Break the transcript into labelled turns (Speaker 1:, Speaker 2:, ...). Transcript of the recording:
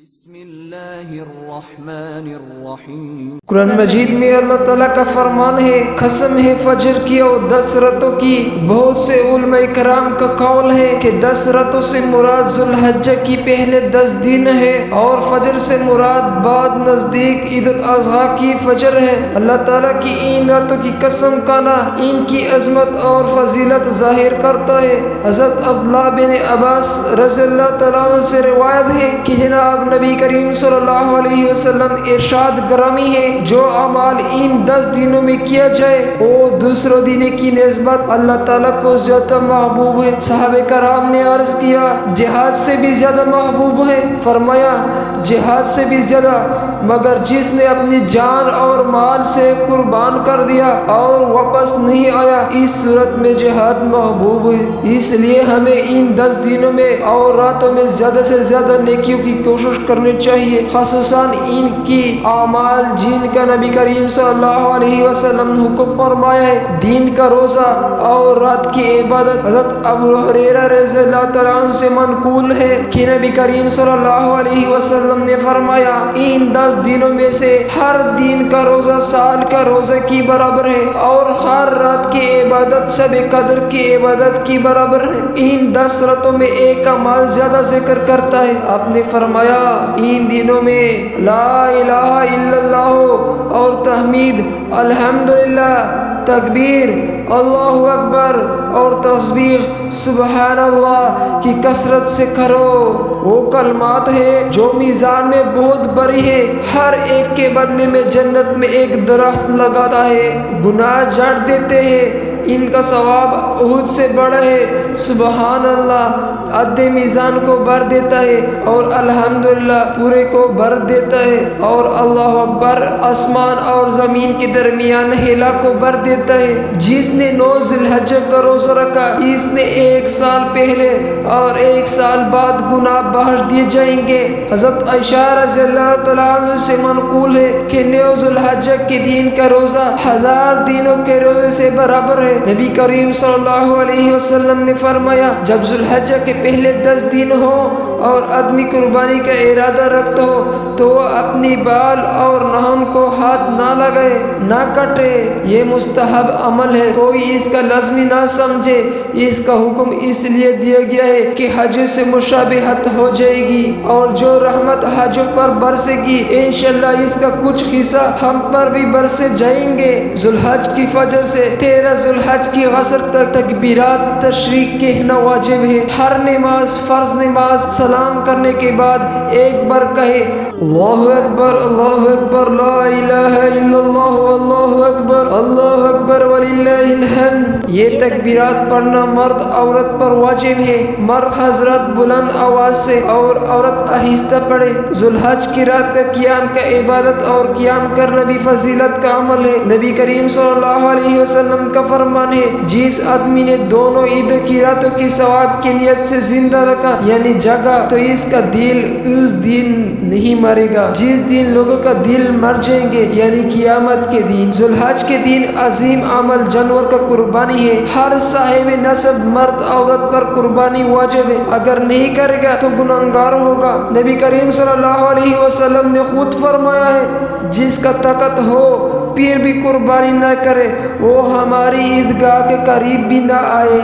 Speaker 1: بسم اللہ الرحمن الرحیم۔
Speaker 2: قرآن مجید میں اللہ تعالیٰ کا فرمان ہے، قسم ہے فجر کی اور 10 راتوں کی۔ بہت سے علماء کرام کا قول ہے کہ 10 راتوں سے مراد ذوالحجہ کی پہلے 10 دن ہے، اور فجر سے مراد بعد نزدیک عید الاضحیٰ کی فجر ہے۔ اللہ تعالیٰ کی ان راتوں کی قسم کھانا ان کی عظمت اور فضیلت ظاہر کرتا ہے۔ حضرت عبداللہ بن عباس رضی اللہ تعالیٰ عنہ سے روایت ہے کہ جناب نبی کریم صلی اللہ علیہ وسلم ارشاد گرامی ہے، جو اعمال ان 10 دنوں میں کیا جائے وہ دوسروں دنوں کی نسبت اللہ تعالیٰ کو زیادہ محبوب ہے۔ صحابہ کرام نے عرض کیا، جہاد سے بھی زیادہ محبوب ہے؟ فرمایا، جہاد سے بھی زیادہ، مگر جس نے اپنی جان اور مال سے قربان کر دیا اور واپس نہیں آیا، اس صورت میں جہاد محبوب ہے۔ اس لیے ہمیں ان 10 دنوں میں اور راتوں میں زیادہ سے زیادہ نیکیوں کی کوشش کرنی چاہیے، خصوصاً ان کی اعمال جن کا نبی کریم صلی اللہ علیہ وسلم نے حکم فرمایا ہے۔ دین کا روزہ اور رات کی عبادت۔ حضرت ابو ہریرہ رضی اللہ تعالیٰ عنہ سے منقول ہے کہ نبی کریم صلی اللہ علیہ وسلم نے فرمایا، ان 10 دنوں میں سے ہر دن کا روزہ سال کا روزہ کی برابر ہے، اور ہر رات کی عبادت شب قدر کی عبادت کی برابر ہے۔ ان 10 راتوں میں ایک کا مال زیادہ ذکر کرتا ہے۔ آپ نے فرمایا، ان دنوں میں لا الہ الا اللہ اور تحمید، الحمدللہ، تکبیر، اللہ اکبر اور تسبیح سبحان اللہ کی کثرت سے کرو۔ وہ کلمات ہے جو میزان میں بہت بڑی ہے، ہر ایک کے بدلے میں جنت میں ایک درخت لگاتا ہے، گناہ جھاڑ دیتے ہیں، ان کا ثواب احد سے بڑا ہے۔ سبحان اللہ آدھے میزان کو بھر دیتا ہے، اور الحمدللہ پورے کو بھر دیتا ہے، اور اللہ اکبر آسمان اور زمین کے درمیان ہیلا کو بھر دیتا ہے۔ جس نے 9 ذی الحجہ کا روزہ رکھا، اس نے 1 سال پہلے اور 1 سال بعد گناہ بخش دیے جائیں گے۔ حضرت عائشہ رضی اللہ تعالیٰ عنہ سے منقول ہے کہ 9 ذی الحجہ کے دن کا روزہ 1000 دنوں کے روزے سے برابر ہے۔ نبی کریم صلی اللہ علیہ وسلم نے فرمایا، جب ذی الحجہ کے پہلے 10 دن ہو اور آدمی قربانی کا ارادہ رکھتا ہو تو وہ اپنی بال اور ناخن کو ہاتھ نہ لگائے، نہ کٹے۔ یہ مستحب عمل ہے، کوئی اس کا لازمی نہ سمجھے۔ اس کا حکم اس لیے دیا گیا ہے کہ حج سے مشابہت ہو جائے گی، اور جو رحمت حج پر برسے گی انشاءاللہ اس کا کچھ حصہ ہم پر بھی برسے جائیں گے۔ ذی الحج کی فجر سے 13 ذی الحج کی عصر تک تکبیرات تشریق کہنا واجب ہے۔ ہر نماز، فرض نماز، سلام کرنے کے بعد ایک بار کہے، اللہ اکبر لا الہ الا اللہ اللہ اکبر وللہ الحمد۔ یہ تکبیرات پڑھنا مرد عورت پر واجب ہے۔ مرد حضرات بلند آواز سے اور عورت آہستہ پڑھے۔ ذی الحج کی رات کا قیام کا عبادت اور قیام کرنا بھی فضیلت کا عمل ہے۔ نبی کریم صلی اللہ علیہ وسلم کا فرمان ہے، جس آدمی نے دونوں عید کی راتوں کی ثواب کی نیت سے زندہ رکھا یعنی جگہ، تو اس کا دل اس دن نہیں مرے گا جس دن لوگوں کا دل مر جائیں گے، یعنی قیامت کے دن۔ ذی الحج کے دن عظیم عمل جانور کا قربانی ہے۔ ہر صاحب نسب مرد عورت پر قربانی واجب ہے، اگر نہیں کرے گا تو گنہگار ہوگا۔ نبی کریم صلی اللہ علیہ وسلم نے خود فرمایا ہے، جس کا طاقت ہو پھر بھی قربانی نہ کرے وہ ہماری عیدگاہ کے قریب بھی نہ آئے۔